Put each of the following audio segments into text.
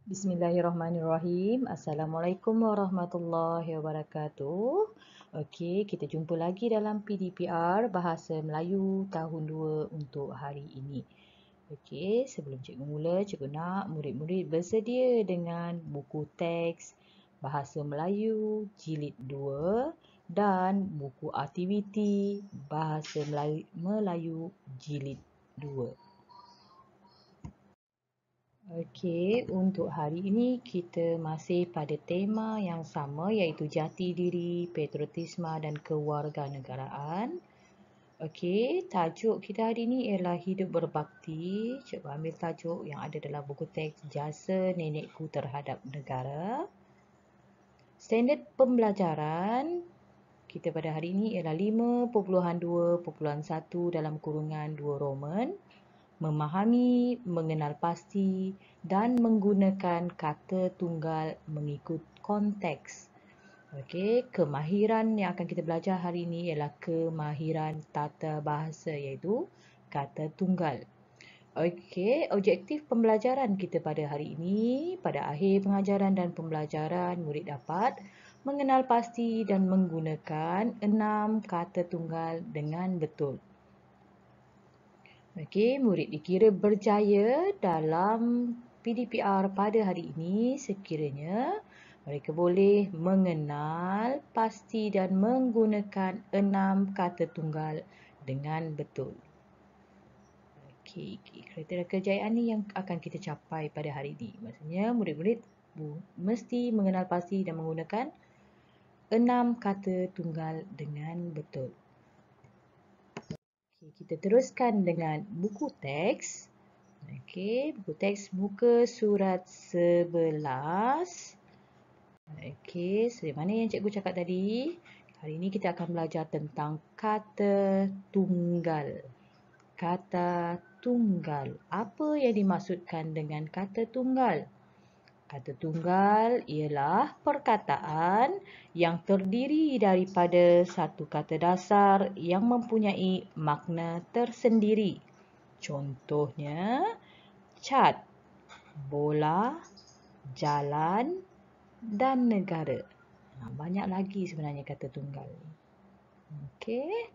Bismillahirrahmanirrahim. Assalamualaikum warahmatullahi wabarakatuh. Okey, kita jumpa lagi dalam PDPR Bahasa Melayu tahun 2 untuk hari ini. Okey, sebelum cikgu mula, cikgu nak murid-murid bersedia dengan buku teks Bahasa Melayu jilid 2 dan buku aktiviti Bahasa Melayu jilid 2. Okey, untuk hari ini kita masih pada tema yang sama iaitu jati diri, patriotisme dan kewarganegaraan. Okey, tajuk kita hari ini ialah hidup berbakti. Cikgu ambil tajuk yang ada dalam buku teks Jasa Nenekku Terhadap Negara. Standard pembelajaran kita pada hari ini ialah 5.2.1 dalam kurungan 2 Roman. Memahami, mengenal pasti dan menggunakan kata tunggal mengikut konteks. Okey, kemahiran yang akan kita belajar hari ini ialah kemahiran tata bahasa iaitu kata tunggal. Okey, objektif pembelajaran kita pada hari ini, pada akhir pengajaran dan pembelajaran, murid dapat mengenal pasti dan menggunakan 6 kata tunggal dengan betul. Okey, murid dikira berjaya dalam PDPR pada hari ini sekiranya mereka boleh mengenal pasti dan menggunakan 6 kata tunggal dengan betul. Okey, kriteria kejayaan ni yang akan kita capai pada hari ini. Maksudnya murid-murid mesti mengenal pasti dan menggunakan 6 kata tunggal dengan betul. Okay, kita teruskan dengan buku teks. Okey, buku teks muka surat 11. Okey, so mana yang cikgu cakap tadi? Hari ini kita akan belajar tentang kata tunggal. Kata tunggal. Apa yang dimaksudkan dengan kata tunggal? Kata tunggal ialah perkataan yang terdiri daripada satu kata dasar yang mempunyai makna tersendiri. Contohnya, cat, bola, jalan dan negara. Banyak lagi sebenarnya kata tunggal. Okey,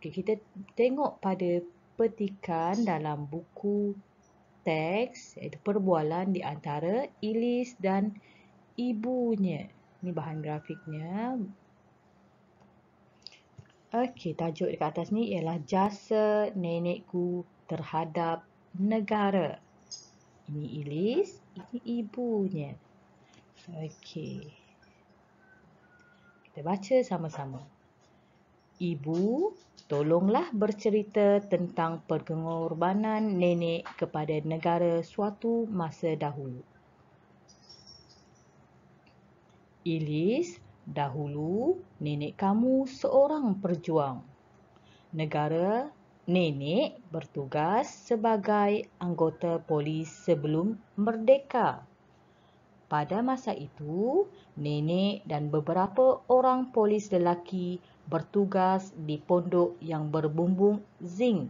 kita tengok pada petikan dalam buku teks iaitu perbualan di antara Ilis dan ibunya. Ini bahan grafiknya. Okey, tajuk dekat atas ni ialah jasa nenekku terhadap negara. Ini Ilis, ini ibunya. Okey. Kita baca sama-sama. Ibu, tolonglah bercerita tentang pengorbanan nenek kepada negara suatu masa dahulu. Ilis, dahulu nenek kamu seorang perjuang. Nenek bertugas sebagai anggota polis sebelum merdeka. Pada masa itu, nenek dan beberapa orang polis lelaki bertugas di pondok yang berbumbung zinc.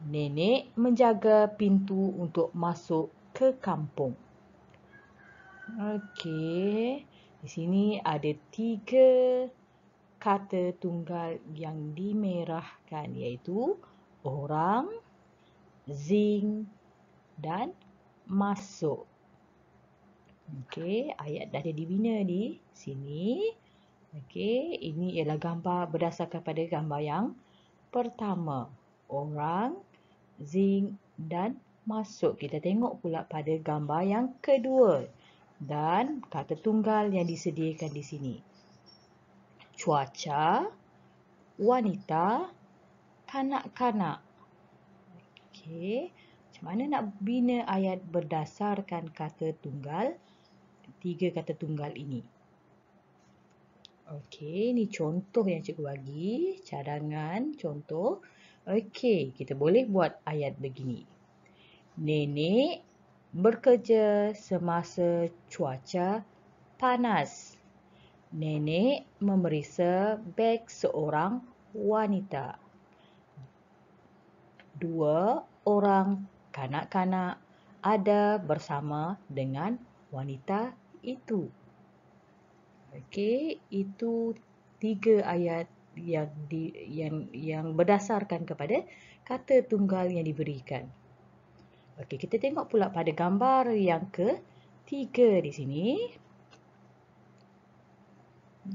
Nenek menjaga pintu untuk masuk ke kampung. Okey, di sini ada 3 kata tunggal yang dimerahkan iaitu orang, zinc dan masuk. Okey, ayat dah ada dibina di sini. Okey, ini ialah gambar berdasarkan pada gambar yang pertama. Orang, zinc dan masuk. Kita tengok pula pada gambar yang kedua. Dan kata tunggal yang disediakan di sini. Cuaca, wanita, kanak-kanak. Okey, macam mana nak bina ayat berdasarkan kata tunggal? 3 kata tunggal ini. Okey, ni contoh yang cikgu bagi. Cadangan, contoh. Okey, kita boleh buat ayat begini. Nenek bekerja semasa cuaca panas. Nenek memeriksa beg seorang wanita. 2 orang kanak-kanak ada bersama dengan wanita itu. Okey, itu 3 ayat yang berdasarkan kepada kata tunggal yang diberikan. Okey, kita tengok pula pada gambar yang ketiga di sini.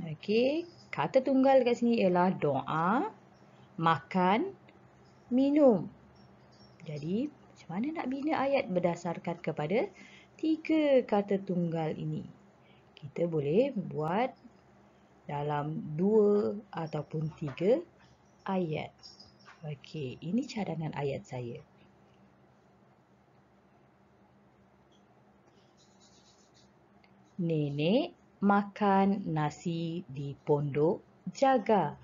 Okey, kata tunggal kat sini ialah doa, makan, minum. Jadi, macam mana nak bina ayat berdasarkan kepada 3 kata tunggal ini? Kita boleh buat dalam 2 ataupun 3 ayat. Okey, ini cadangan ayat saya. Nenek makan nasi di pondok jaga.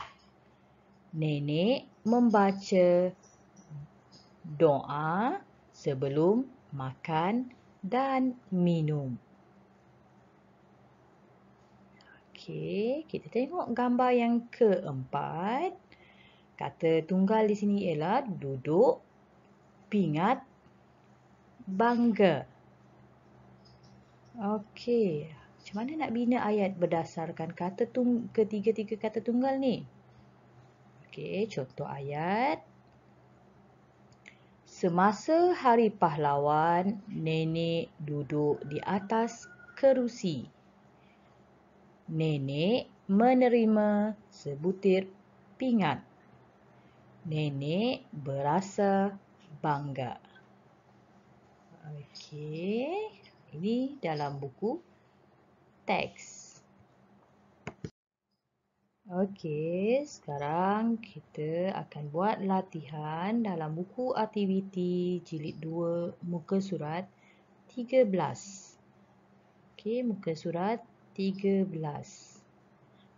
Nenek membaca doa sebelum makan dan minum. Okey, kita tengok gambar yang keempat. Kata tunggal di sini ialah duduk, pingat, bangga. Okey, macam mana nak bina ayat berdasarkan ketiga-tiga kata tunggal ni? Okey, contoh ayat. Semasa Hari Pahlawan, nenek duduk di atas kerusi. Nenek menerima sebutir pingat. Nenek berasa bangga. Okey, ini dalam buku teks. Okey, sekarang kita akan buat latihan dalam buku aktiviti jilid 2 muka surat 13. Okey, muka surat 13.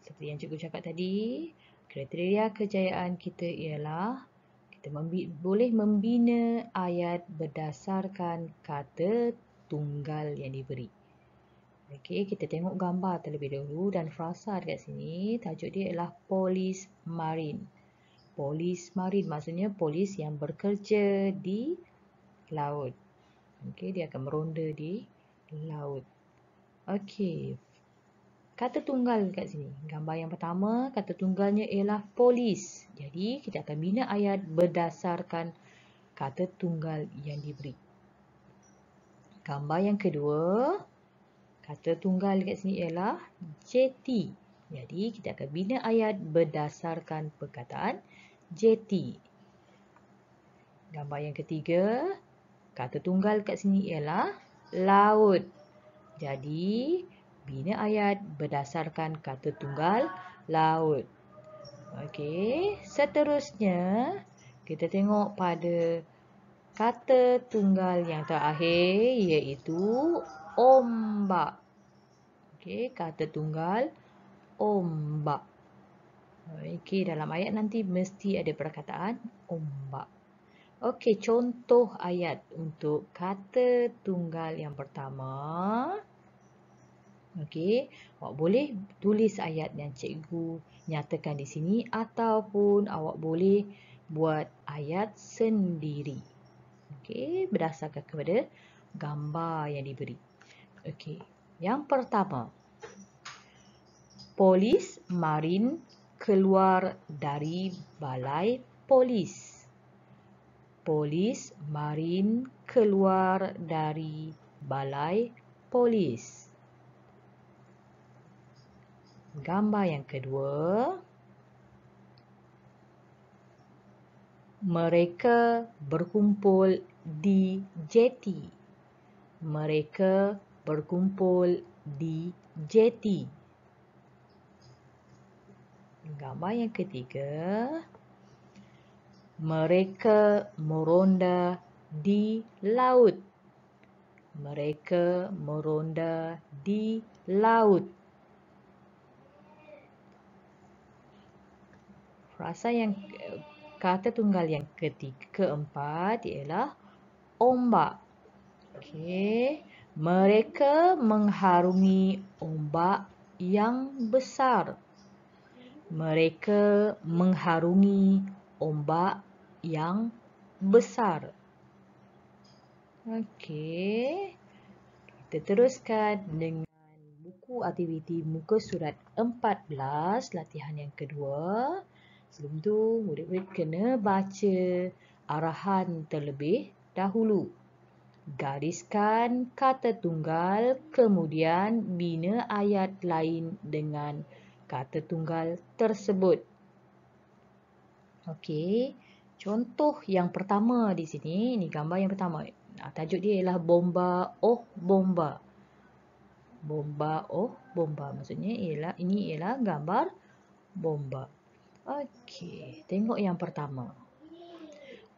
Seperti yang cikgu cakap tadi, kriteria kejayaan kita ialah kita boleh membina ayat berdasarkan kata tunggal yang diberi. Okey, kita tengok gambar terlebih dahulu dan frasa dekat sini. Tajuk dia ialah polis marin. Polis marin maksudnya polis yang bekerja di laut. Okey, dia akan meronda di laut. Okey, kata tunggal dekat sini. Gambar yang pertama, kata tunggalnya ialah polis. Jadi, kita akan bina ayat berdasarkan kata tunggal yang diberi. Gambar yang kedua, kata tunggal dekat sini ialah jeti. Jadi, kita akan bina ayat berdasarkan perkataan jeti. Gambar yang ketiga, kata tunggal dekat sini ialah laut. Jadi, bina ayat berdasarkan kata tunggal laut. Okey, seterusnya kita tengok pada kata tunggal yang terakhir iaitu ombak. Okey, kata tunggal ombak. Okey, dalam ayat nanti mesti ada perkataan ombak. Okey, contoh ayat untuk kata tunggal yang pertama. Okey, awak boleh tulis ayat yang cikgu nyatakan di sini ataupun awak boleh buat ayat sendiri. Okey, berdasarkan kepada gambar yang diberi. Okey, yang pertama. Polis marin keluar dari balai polis. Polis marin keluar dari balai polis. Gambar yang kedua. Mereka berkumpul di jeti. Mereka berkumpul di jeti. Gambar yang ketiga. Mereka meronda di laut. Mereka meronda di laut. Frasa yang kata tunggal yang keempat ialah ombak. Okey, mereka mengharungi ombak yang besar. Mereka mengharungi ombak yang besar. Okey. Kita teruskan dengan buku aktiviti muka surat 14, latihan yang kedua. Sebelum tu, murid-murid kena baca arahan terlebih dahulu. Gariskan kata tunggal, kemudian bina ayat lain dengan kata tunggal tersebut. Okey, contoh yang pertama di sini, ini gambar yang pertama. Tajuk dia ialah bomba, oh bomba. Bomba, oh bomba. Maksudnya ini ialah gambar bomba. Okey, tengok yang pertama.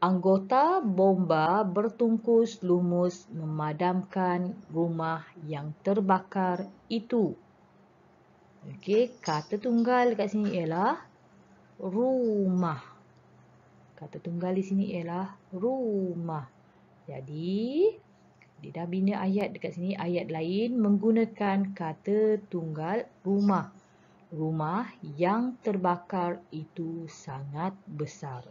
Anggota bomba bertungkus lumus memadamkan rumah yang terbakar itu. Okey, kata tunggal dekat sini ialah rumah. Kata tunggal di sini ialah rumah. Jadi, dia dah bina ayat dekat sini, ayat lain menggunakan kata tunggal rumah. Rumah yang terbakar itu sangat besar.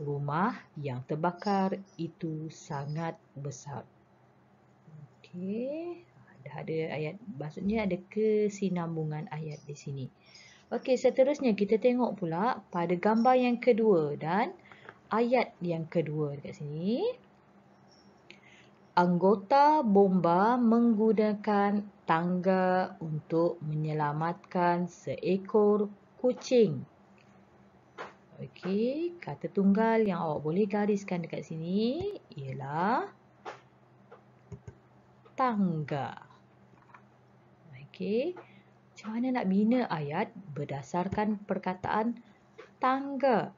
Rumah yang terbakar itu sangat besar. Okey, dah ada ayat, maksudnya ada kesinambungan ayat di sini. Okey, seterusnya kita tengok pula pada gambar yang kedua dan ayat yang kedua dekat sini. Anggota bomba menggunakan tangga untuk menyelamatkan seekor kucing. Okey, kata tunggal yang awak boleh gariskan dekat sini ialah tangga. Okey, macam mana nak bina ayat berdasarkan perkataan tangga?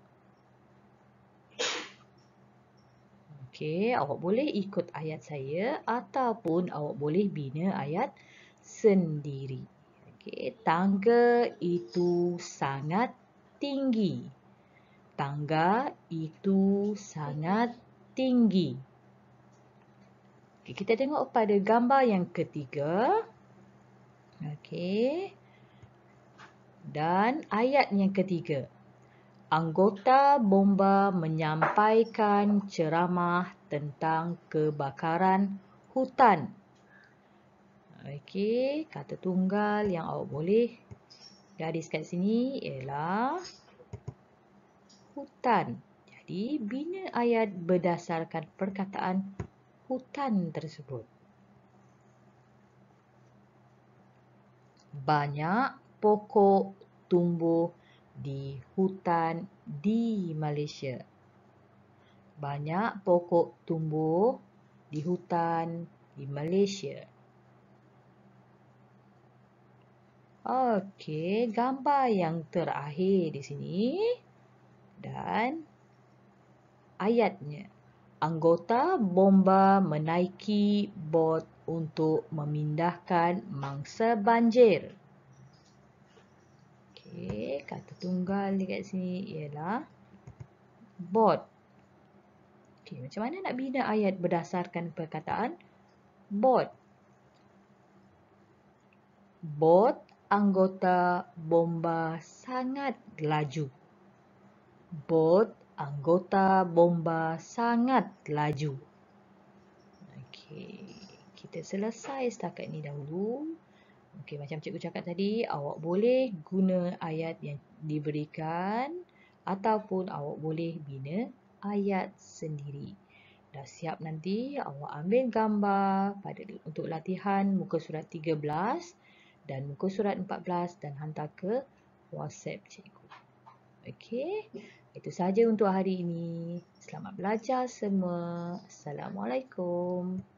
Okey, awak boleh ikut ayat saya ataupun awak boleh bina ayat sendiri. Okey, tangga itu sangat tinggi. Tangga itu sangat tinggi. Okay, kita tengok pada gambar yang ketiga. Okey. Dan ayat yang ketiga. Anggota bomba menyampaikan ceramah tentang kebakaran hutan. Okey, kata tunggal yang awak boleh garis kat sini ialah hutan. Jadi, bina ayat berdasarkan perkataan hutan tersebut. Banyak pokok tumbuh di hutan di Malaysia. Banyak pokok tumbuh di hutan di Malaysia. Okey, gambar yang terakhir di sini dan ayatnya. Anggota bomba menaiki bot untuk memindahkan mangsa banjir. Okey, kata tunggal dekat sini ialah bot. Okey, macam mana nak bina ayat berdasarkan perkataan bot? Bot anggota bomba sangat laju. Bot anggota bomba sangat laju. Okey, kita selesai setakat ni dahulu. Okey, macam cikgu cakap tadi, awak boleh guna ayat yang diberikan ataupun awak boleh bina ayat sendiri. Dah siap nanti, awak ambil gambar untuk latihan muka surat 13 dan muka surat 14 dan hantar ke WhatsApp cikgu. Okey, itu sahaja untuk hari ini. Selamat belajar semua. Assalamualaikum.